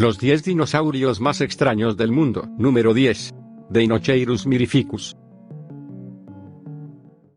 Los 10 dinosaurios más extraños del mundo. Número 10. Deinocheirus mirificus.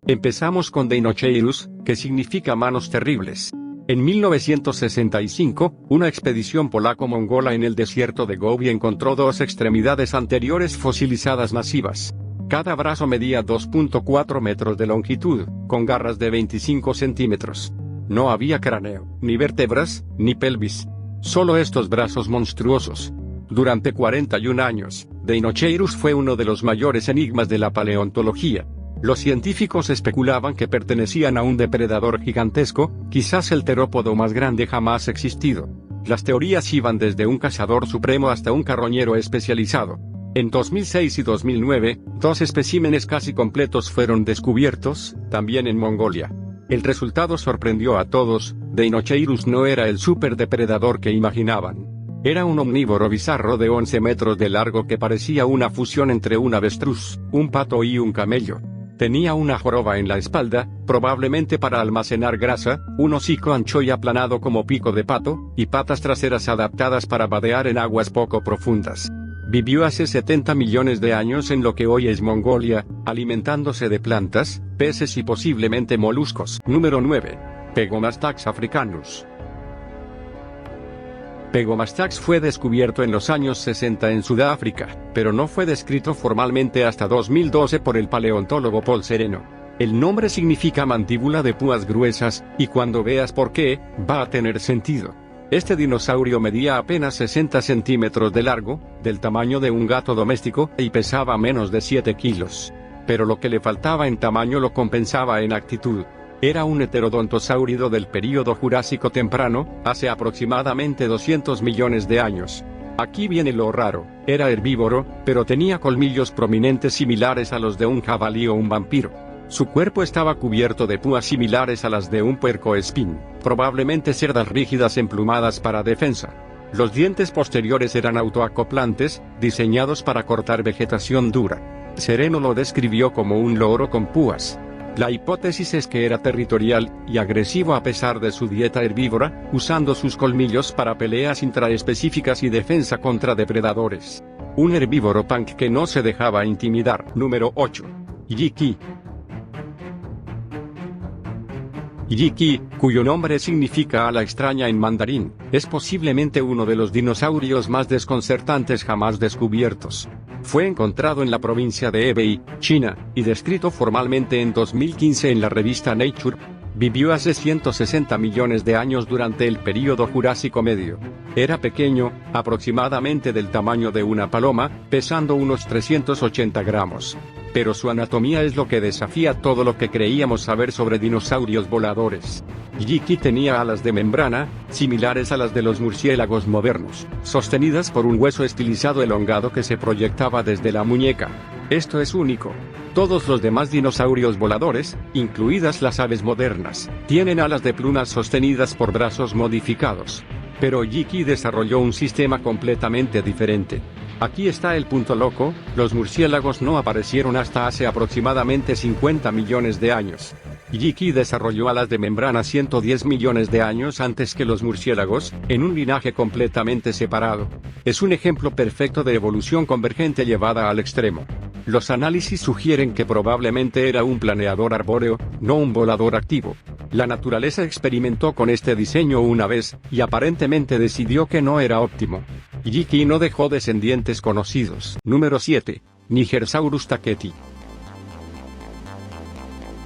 Empezamos con Deinocheirus, que significa manos terribles. En 1965, una expedición polaco-mongola en el desierto de Gobi encontró dos extremidades anteriores fosilizadas masivas. Cada brazo medía 2.4 metros de longitud, con garras de 25 centímetros. No había cráneo, ni vértebras, ni pelvis. Solo estos brazos monstruosos. Durante 41 años, Deinocheirus fue uno de los mayores enigmas de la paleontología. Los científicos especulaban que pertenecían a un depredador gigantesco, quizás el terópodo más grande jamás existido. Las teorías iban desde un cazador supremo hasta un carroñero especializado. En 2006 y 2009, dos especímenes casi completos fueron descubiertos, también en Mongolia. El resultado sorprendió a todos. Deinocheirus no era el superdepredador que imaginaban. Era un omnívoro bizarro de 11 metros de largo que parecía una fusión entre un avestruz, un pato y un camello. Tenía una joroba en la espalda, probablemente para almacenar grasa, un hocico ancho y aplanado como pico de pato, y patas traseras adaptadas para vadear en aguas poco profundas. Vivió hace 70 millones de años en lo que hoy es Mongolia, alimentándose de plantas, peces y posiblemente moluscos. Número 9. Pegomastax africanus. Pegomastax fue descubierto en los años 60 en Sudáfrica, pero no fue descrito formalmente hasta 2012 por el paleontólogo Paul Sereno. El nombre significa mandíbula de púas gruesas, y cuando veas por qué, va a tener sentido. Este dinosaurio medía apenas 60 centímetros de largo, del tamaño de un gato doméstico, y pesaba menos de 7 kilos. Pero lo que le faltaba en tamaño lo compensaba en actitud. Era un heterodontosáurido del período Jurásico temprano, hace aproximadamente 200 millones de años. Aquí viene lo raro, era herbívoro, pero tenía colmillos prominentes similares a los de un jabalí o un vampiro. Su cuerpo estaba cubierto de púas similares a las de un puercoespín, probablemente cerdas rígidas emplumadas para defensa. Los dientes posteriores eran autoacoplantes, diseñados para cortar vegetación dura. Sereno lo describió como un loro con púas. La hipótesis es que era territorial y agresivo a pesar de su dieta herbívora, usando sus colmillos para peleas intraespecíficas y defensa contra depredadores. Un herbívoro punk que no se dejaba intimidar. Número 8. Yiki. Yiki, cuyo nombre significa ala extraña en mandarín, es posiblemente uno de los dinosaurios más desconcertantes jamás descubiertos. Fue encontrado en la provincia de Hebei, China, y descrito formalmente en 2015 en la revista Nature. Vivió hace 160 millones de años durante el período Jurásico Medio. Era pequeño, aproximadamente del tamaño de una paloma, pesando unos 380 gramos. Pero su anatomía es lo que desafía todo lo que creíamos saber sobre dinosaurios voladores. Yiki tenía alas de membrana, similares a las de los murciélagos modernos, sostenidas por un hueso estilizado elongado que se proyectaba desde la muñeca. Esto es único. Todos los demás dinosaurios voladores, incluidas las aves modernas, tienen alas de plumas sostenidas por brazos modificados. Pero Yiki desarrolló un sistema completamente diferente. Aquí está el punto loco, los murciélagos no aparecieron hasta hace aproximadamente 50 millones de años. Yiki desarrolló alas de membrana 110 millones de años antes que los murciélagos, en un linaje completamente separado. Es un ejemplo perfecto de evolución convergente llevada al extremo. Los análisis sugieren que probablemente era un planeador arbóreo, no un volador activo. La naturaleza experimentó con este diseño una vez, y aparentemente decidió que no era óptimo. Yiki no dejó descendientes conocidos. Número 7. Nigersaurus taketi.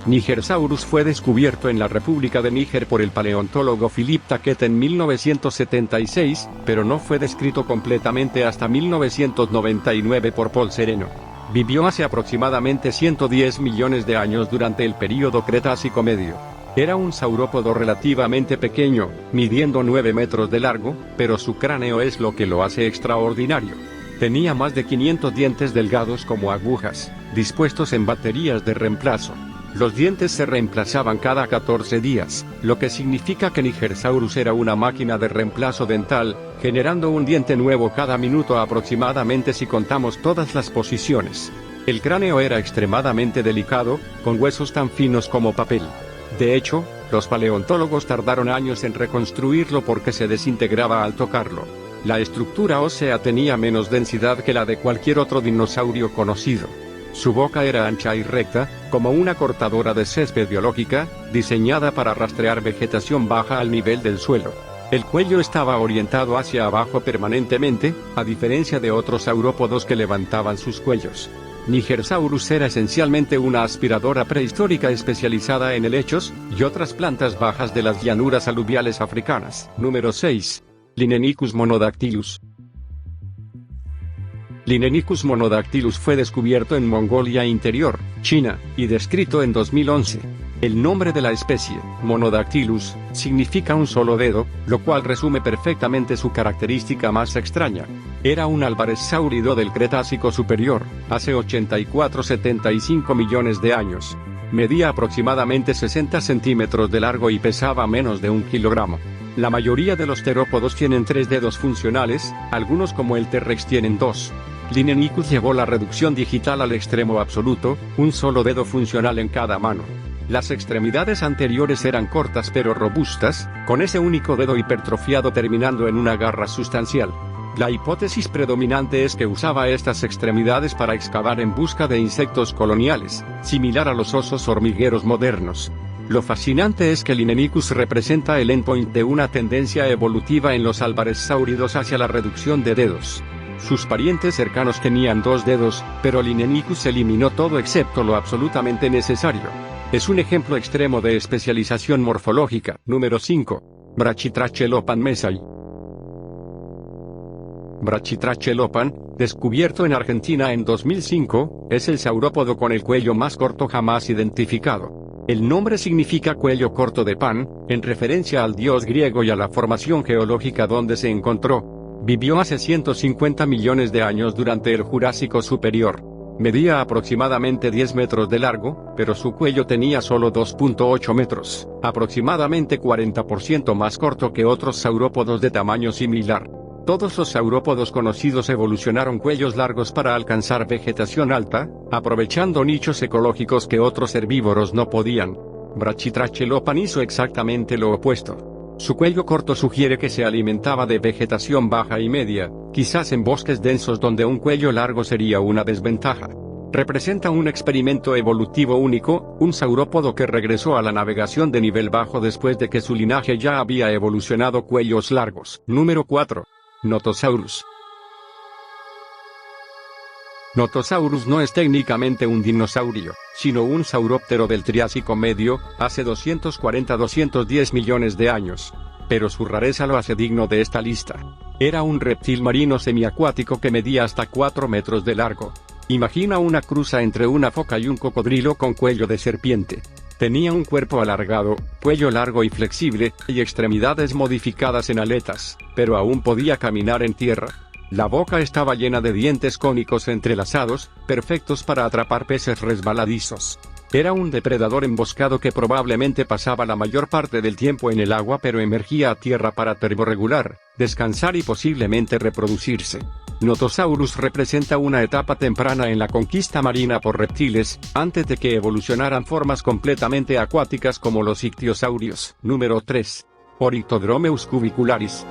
Nigersaurus fue descubierto en la República de Níger por el paleontólogo Philippe Taquet en 1976, pero no fue descrito completamente hasta 1999 por Paul Sereno. Vivió hace aproximadamente 110 millones de años durante el período Cretácico Medio. Era un saurópodo relativamente pequeño, midiendo 9 metros de largo, pero su cráneo es lo que lo hace extraordinario. Tenía más de 500 dientes delgados como agujas, dispuestos en baterías de reemplazo. Los dientes se reemplazaban cada 14 días, lo que significa que Nigersaurus era una máquina de reemplazo dental, generando un diente nuevo cada minuto aproximadamente si contamos todas las posiciones. El cráneo era extremadamente delicado, con huesos tan finos como papel. De hecho, los paleontólogos tardaron años en reconstruirlo porque se desintegraba al tocarlo. La estructura ósea tenía menos densidad que la de cualquier otro dinosaurio conocido. Su boca era ancha y recta, como una cortadora de césped biológica, diseñada para rastrear vegetación baja al nivel del suelo. El cuello estaba orientado hacia abajo permanentemente, a diferencia de otros saurópodos que levantaban sus cuellos. Nigersaurus era esencialmente una aspiradora prehistórica especializada en helechos y otras plantas bajas de las llanuras aluviales africanas. Número 6. Linenicus monodactylus. Linenicus monodactylus fue descubierto en Mongolia Interior, China, y descrito en 2011. El nombre de la especie, Monodactylus, significa un solo dedo, lo cual resume perfectamente su característica más extraña. Era un álvarezsáurido del Cretácico superior, hace 84-75 millones de años. Medía aproximadamente 60 centímetros de largo y pesaba menos de 1 kilogramo. La mayoría de los terópodos tienen 3 dedos funcionales, algunos como el T-Rex tienen 2. Linenicus llevó la reducción digital al extremo absoluto, un solo dedo funcional en cada mano. Las extremidades anteriores eran cortas pero robustas, con ese único dedo hipertrofiado terminando en una garra sustancial. La hipótesis predominante es que usaba estas extremidades para excavar en busca de insectos coloniales, similar a los osos hormigueros modernos. Lo fascinante es que Linenicus representa el endpoint de una tendencia evolutiva en los álvarezsáuridos hacia la reducción de dedos. Sus parientes cercanos tenían 2 dedos, pero Linenicus eliminó todo excepto lo absolutamente necesario. Es un ejemplo extremo de especialización morfológica. Número 5. Brachytrachelopan mesai. Brachytrachelopan, descubierto en Argentina en 2005, es el saurópodo con el cuello más corto jamás identificado. El nombre significa cuello corto de Pan, en referencia al dios griego y a la formación geológica donde se encontró. Vivió hace 150 millones de años durante el Jurásico superior. Medía aproximadamente 10 metros de largo, pero su cuello tenía solo 2.8 metros, aproximadamente 40% más corto que otros saurópodos de tamaño similar. Todos los saurópodos conocidos evolucionaron cuellos largos para alcanzar vegetación alta, aprovechando nichos ecológicos que otros herbívoros no podían. Brachytrachelopan hizo exactamente lo opuesto. Su cuello corto sugiere que se alimentaba de vegetación baja y media, quizás en bosques densos donde un cuello largo sería una desventaja. Representa un experimento evolutivo único, un saurópodo que regresó a la navegación de nivel bajo después de que su linaje ya había evolucionado cuellos largos. Número 4. Notosaurus. Notosaurus no es técnicamente un dinosaurio, sino un sauróptero del Triásico medio, hace 240-210 millones de años. Pero su rareza lo hace digno de esta lista. Era un reptil marino semiacuático que medía hasta 4 metros de largo. Imagina una cruza entre una foca y un cocodrilo con cuello de serpiente. Tenía un cuerpo alargado, cuello largo y flexible, y extremidades modificadas en aletas, pero aún podía caminar en tierra. La boca estaba llena de dientes cónicos entrelazados, perfectos para atrapar peces resbaladizos. Era un depredador emboscado que probablemente pasaba la mayor parte del tiempo en el agua pero emergía a tierra para termorregular, descansar y posiblemente reproducirse. Notosaurus representa una etapa temprana en la conquista marina por reptiles, antes de que evolucionaran formas completamente acuáticas como los ictiosaurios. Número 3. Orictodromeus cubicularis.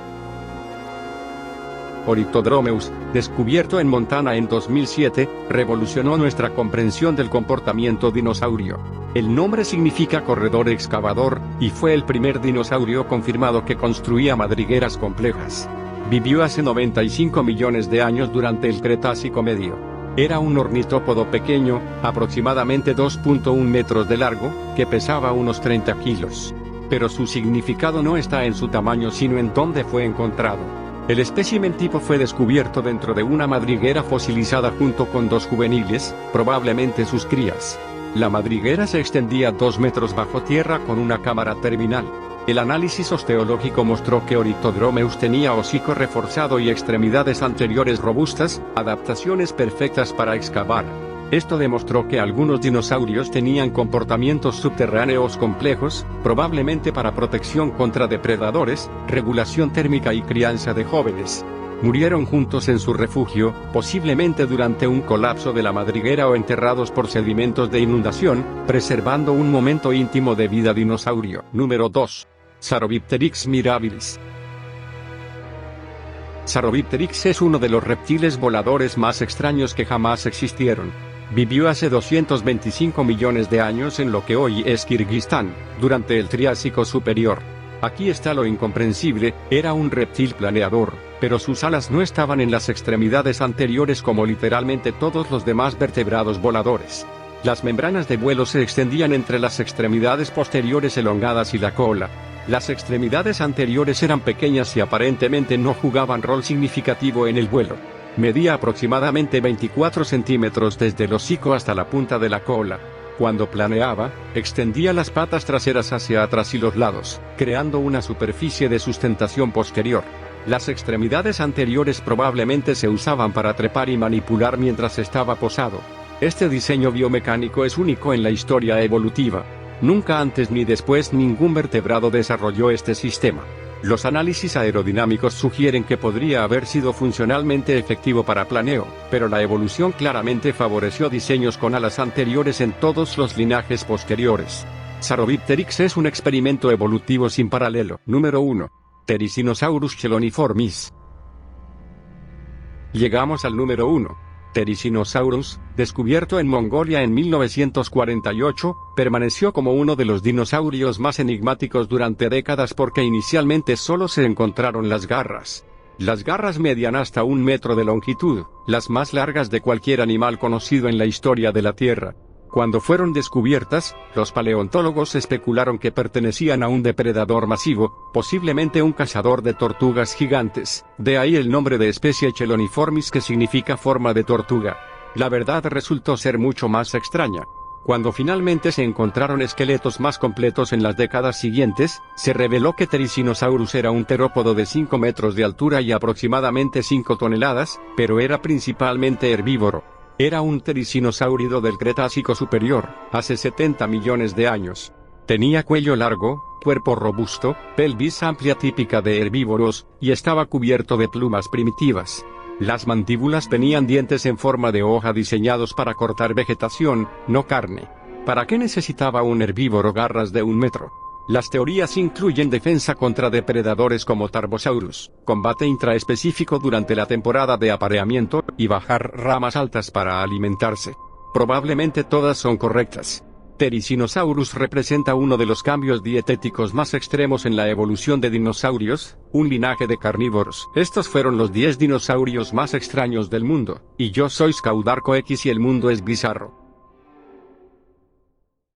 Orictodromeus, descubierto en Montana en 2007, revolucionó nuestra comprensión del comportamiento dinosaurio. El nombre significa corredor excavador, y fue el primer dinosaurio confirmado que construía madrigueras complejas. Vivió hace 95 millones de años durante el Cretácico medio. Era un ornitópodo pequeño, aproximadamente 2.1 metros de largo, que pesaba unos 30 kilos. Pero su significado no está en su tamaño sino en dónde fue encontrado. El espécimen tipo fue descubierto dentro de una madriguera fosilizada junto con 2 juveniles, probablemente sus crías. La madriguera se extendía 2 metros bajo tierra con una cámara terminal. El análisis osteológico mostró que Orictodromeus tenía hocico reforzado y extremidades anteriores robustas, adaptaciones perfectas para excavar. Esto demostró que algunos dinosaurios tenían comportamientos subterráneos complejos, probablemente para protección contra depredadores, regulación térmica y crianza de jóvenes. Murieron juntos en su refugio, posiblemente durante un colapso de la madriguera o enterrados por sedimentos de inundación, preservando un momento íntimo de vida dinosaurio. Número 2. Saurobipteryx mirabilis. Saurobipteryx es uno de los reptiles voladores más extraños que jamás existieron. Vivió hace 225 millones de años en lo que hoy es Kirguistán, durante el Triásico Superior. Aquí está lo incomprensible, era un reptil planeador, pero sus alas no estaban en las extremidades anteriores como literalmente todos los demás vertebrados voladores. Las membranas de vuelo se extendían entre las extremidades posteriores elongadas y la cola. Las extremidades anteriores eran pequeñas y aparentemente no jugaban rol significativo en el vuelo. Medía aproximadamente 24 centímetros desde el hocico hasta la punta de la cola. Cuando planeaba, extendía las patas traseras hacia atrás y los lados, creando una superficie de sustentación posterior. Las extremidades anteriores probablemente se usaban para trepar y manipular mientras estaba posado. Este diseño biomecánico es único en la historia evolutiva. Nunca antes ni después ningún vertebrado desarrolló este sistema. Los análisis aerodinámicos sugieren que podría haber sido funcionalmente efectivo para planeo, pero la evolución claramente favoreció diseños con alas anteriores en todos los linajes posteriores. Saurobipteryx es un experimento evolutivo sin paralelo. Número 1. Therizinosaurus cheloniformis. Llegamos al número 1. Therizinosaurus, descubierto en Mongolia en 1948, permaneció como uno de los dinosaurios más enigmáticos durante décadas porque inicialmente solo se encontraron las garras. Las garras medían hasta 1 metro de longitud, las más largas de cualquier animal conocido en la historia de la Tierra. Cuando fueron descubiertas, los paleontólogos especularon que pertenecían a un depredador masivo, posiblemente un cazador de tortugas gigantes, de ahí el nombre de especie Cheloniformis que significa forma de tortuga. La verdad resultó ser mucho más extraña. Cuando finalmente se encontraron esqueletos más completos en las décadas siguientes, se reveló que Therizinosaurus era un terópodo de 5 metros de altura y aproximadamente 5 toneladas, pero era principalmente herbívoro. Era un tericinosaurio del Cretácico Superior, hace 70 millones de años. Tenía cuello largo, cuerpo robusto, pelvis amplia típica de herbívoros, y estaba cubierto de plumas primitivas. Las mandíbulas tenían dientes en forma de hoja diseñados para cortar vegetación, no carne. ¿Para qué necesitaba un herbívoro garras de 1 metro? Las teorías incluyen defensa contra depredadores como Tarbosaurus, combate intraespecífico durante la temporada de apareamiento, y bajar ramas altas para alimentarse. Probablemente todas son correctas. Therizinosaurus representa uno de los cambios dietéticos más extremos en la evolución de dinosaurios, un linaje de carnívoros. Estos fueron los 10 dinosaurios más extraños del mundo, y yo soy Skaudarko X y el mundo es bizarro.